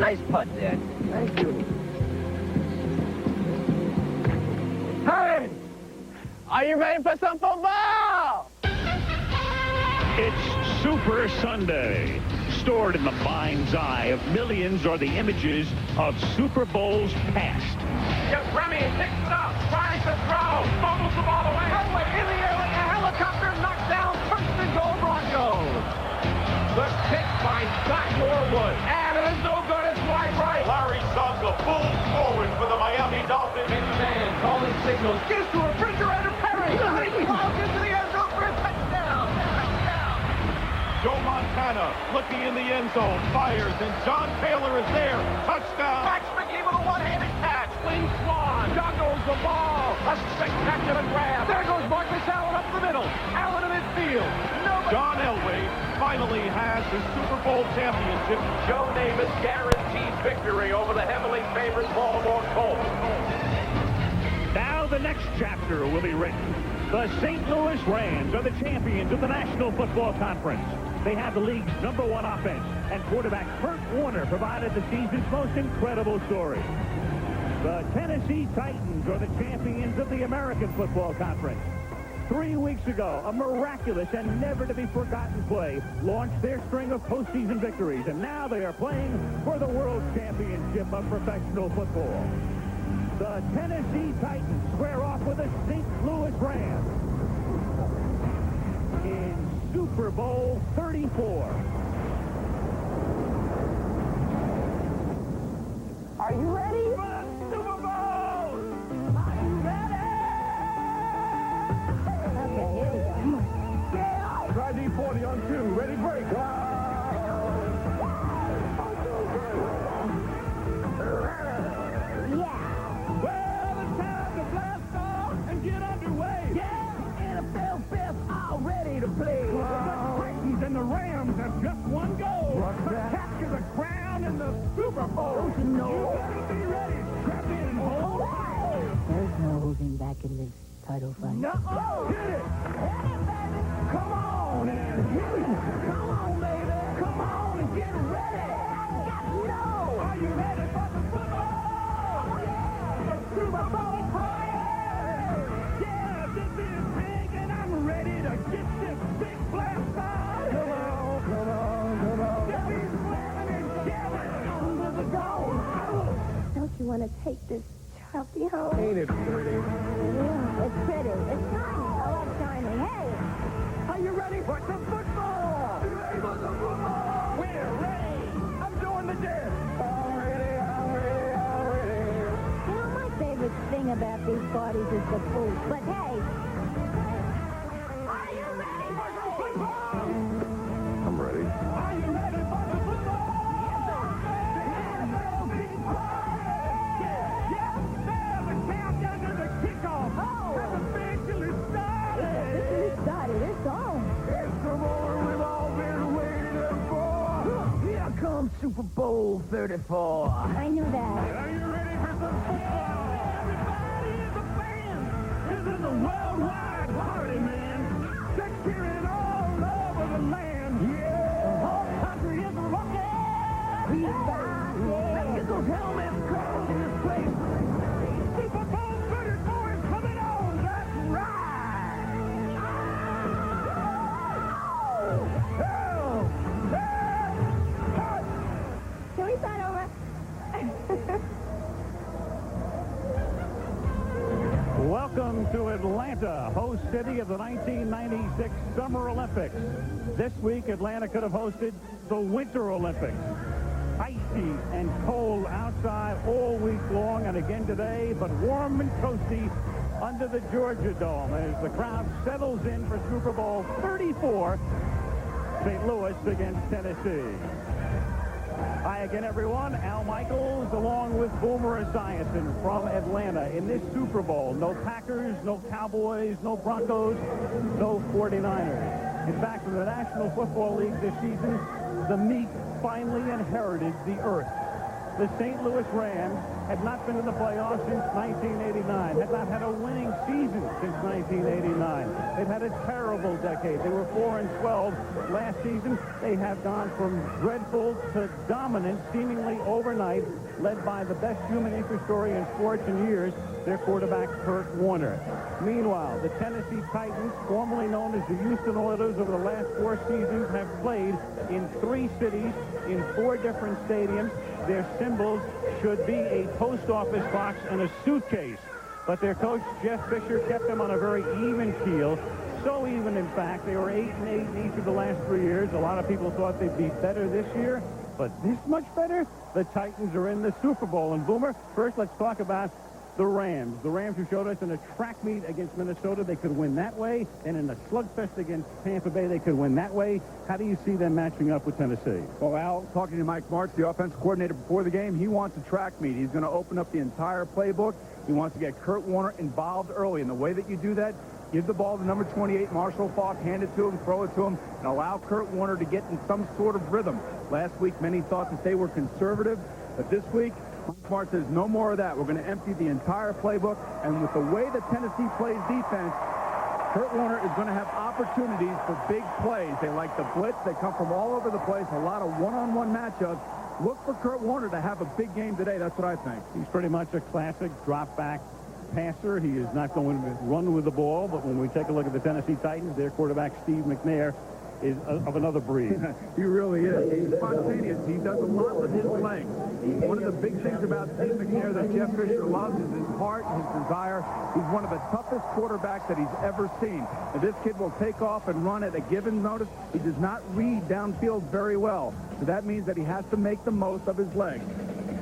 Nice putt, Dad. Thank you. Hey! Are you ready for some football? It's Super Sunday. Stored in the mind's eye of millions are the images of Super Bowls past. Yes, Remy picks it up, tries to throw, fumbles the ball away. Elway in the air like a helicopter, knocked down, first and goal Broncos. The kick by Scott Norwood, and it is no good, it's wide right. Larry Zonka pulls forward for the Miami Dolphins. McMahon calling signals, gives to Refrigerator Perry. He plows into the end zone for a touchdown. Joe Montana looking in the end zone, fires, and John Taylor is there. Touchdown. Max McGee with a one-handed catch. Wing Swan juggles the ball. A spectacular grab. There goes Marcus Allen up the middle. Allen in midfield. John Elway finally has his Super Bowl championship. Joe Namath guaranteed victory over the heavily favored Baltimore Colts. Now the next chapter will be written. The St. Louis Rams are the champions of the National Football Conference. They have the league's #1 offense, and quarterback Kurt Warner provided the season's most incredible story. The Tennessee Titans are the champions of the American Football Conference. 3 weeks ago, a miraculous and never-to-be-forgotten play launched their string of postseason victories, and now they are playing for the World Championship of Professional Football. The Tennessee Titans square off with the St. Louis Rams in Super Bowl 34. Are you ready for the Super Bowl? Are you ready? Okay, here we go. Come on. Yeah. Try D40 on 2. Ready, break. And the Rams have just one goal to capture the crown in the Super Bowl. Don't you know? You better be ready. Strap in, hold. There's no holding back in this title fight. No, hit it. Come on and hit it. Come on, baby. Come on and get ready. No. Are you ready for the football? Yeah. The Super Bowl party. Yeah, this is big, and I'm ready to get this big blast on. Come on, come on, come on. Debbie slamming and jamming under the goal. Don't you want to take this trophy home? Ain't it pretty? Yeah, it's pretty. It's shiny. I love shiny. Hey! Are you ready for some football? You ready for the football? We're ready. I'm doing the dance. I'm ready, I'm ready, I'm ready. You know, my favorite thing about these parties is the food. But hey, Are you ready for some football? I'm ready. Are you ready for the football? Yeah, there's a countdown to the kickoff. Has officially started. this started. It's on. It's the moment we've all been waiting for. Here comes Super Bowl 34. I knew that. Are you ready for some football? Everybody is a fan. This is a worldwide party, man. They're cheering all over the land. Yeah. The whole country is rocking. Let's get those helmets crossed in this place. Super Bowl 34 is coming on. That's right. Can we start over? Welcome to Atlanta, host city of the 1996 Summer Olympics. This week, Atlanta could have hosted the Winter Olympics. Icy and cold outside all week long and again today, but warm and toasty under the Georgia Dome as the crowd settles in for Super Bowl 34, St. Louis against Tennessee. Hi again, everyone. Al Michaels along with Boomer Esiason from Atlanta. In this Super Bowl, no Packers, no Cowboys, no Broncos, no 49ers. In fact, in the National Football League this season, the meek finally inherited the earth. The St. Louis Rams had not been in the playoffs since 1989, had not had a winning season since 1989. They've had a terrible decade. They were 4-12 last season. They have gone from dreadful to dominant seemingly overnight, led by the best human interest story in sports in years, their quarterback, Kurt Warner. Meanwhile, the Tennessee Titans, formerly known as the Houston Oilers, over the last 4 seasons have played in 3 cities, in 4 different stadiums. Their symbols should be a post office box and a suitcase. But their coach, Jeff Fisher, kept them on a very even keel. So even, in fact, they were 8-8 in each of the last 3 years. A lot of people thought they'd be better this year. But this much better? The Titans are in the Super Bowl. And, Boomer, first let's talk about the Rams. The Rams who showed us in a track meet against Minnesota they could win that way, and in a slugfest against Tampa Bay they could win that way. How do you see them matching up with Tennessee? Well, Al, talking to Mike Martz, the offensive coordinator before the game, he wants a track meet. He's going to open up the entire playbook. He wants to get Kurt Warner involved early, and the way that you do that, give the ball to number 28, Marshall Faulk, hand it to him, throw it to him, and allow Kurt Warner to get in some sort of rhythm. Last week, many thought that they were conservative, but this week, Mike Martz says no more of that. We're going to empty the entire playbook, and with the way that Tennessee plays defense, Kurt Warner is going to have opportunities for big plays. They like the blitz. They come from all over the place, a lot of one-on-one matchups. Look for Kurt Warner to have a big game today. That's what I think. He's pretty much a classic drop-back passer. He is not going to run with the ball, but when we take a look at the Tennessee Titans, their quarterback, Steve McNair, is of another breed. He really is. He's spontaneous. He does a lot with his legs. One of the big things about Steve McNair that Jeff Fisher loves is his heart, his desire. He's one of the toughest quarterbacks that he's ever seen. And this kid will take off and run at a given notice. He does not read downfield very well. So that means that he has to make the most of his legs.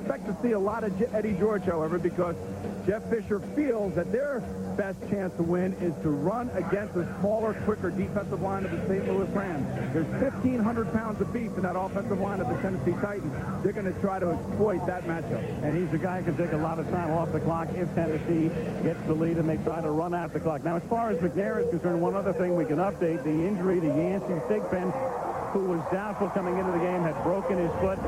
Expect to see a lot of Eddie George, however, because Jeff Fisher feels that their best chance to win is to run against the smaller, quicker defensive line of the St. Louis Rams. There's 1,500 pounds of beef in that offensive line of the Tennessee Titans. They're going to try to exploit that matchup. And he's the guy who can take a lot of time off the clock if Tennessee gets the lead and they try to run out the clock. Now, as far as McNair is concerned, one other thing we can update, the injury to Yancey Thigpen, who was doubtful coming into the game, had broken his foot.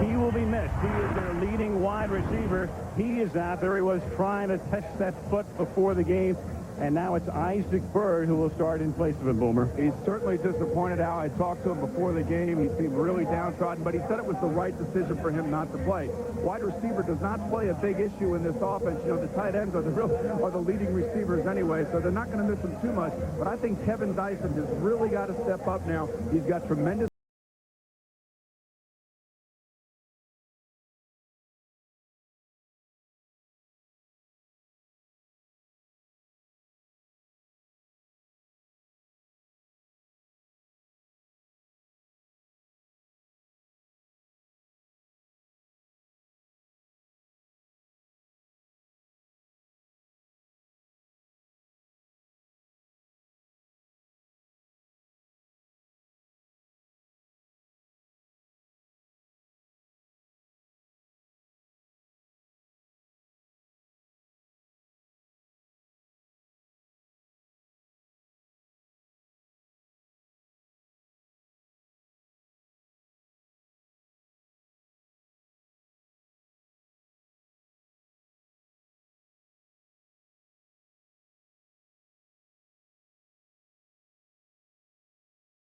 He will be missed. He is their leading wide receiver. He is out there. He was trying to test that foot before the game. And now it's Isaac Bird who will start in place of him, Boomer. He's certainly disappointed, Al. I talked to him before the game. He seemed really downtrodden, but he said it was the right decision for him not to play. Wide receiver does not play a big issue in this offense. You know, the tight ends are the leading receivers anyway, so they're not going to miss him too much. But I think Kevin Dyson has really got to step up now. He's got tremendous